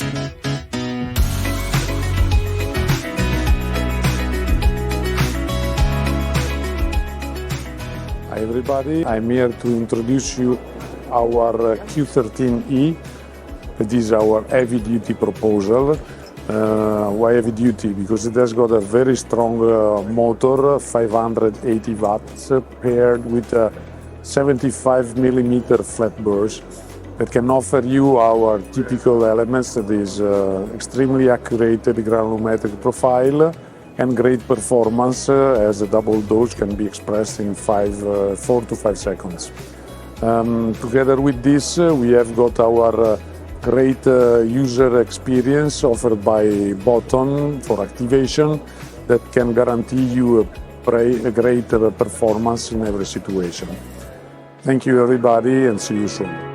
Hi everybody, I'm here to introduce you our Q13E. It is our heavy-duty proposal. Why heavy-duty? Because it has got a very strong motor, 580 watts, paired with a 75 millimeter flat burst that can offer you our typical elements, that is extremely accurate granulometric profile and great performance, as a double dose can be expressed in 4 to 5 seconds. Together with this, we have got our great user experience offered by button for activation that can guarantee you a great performance in every situation. Thank you everybody, and see you soon.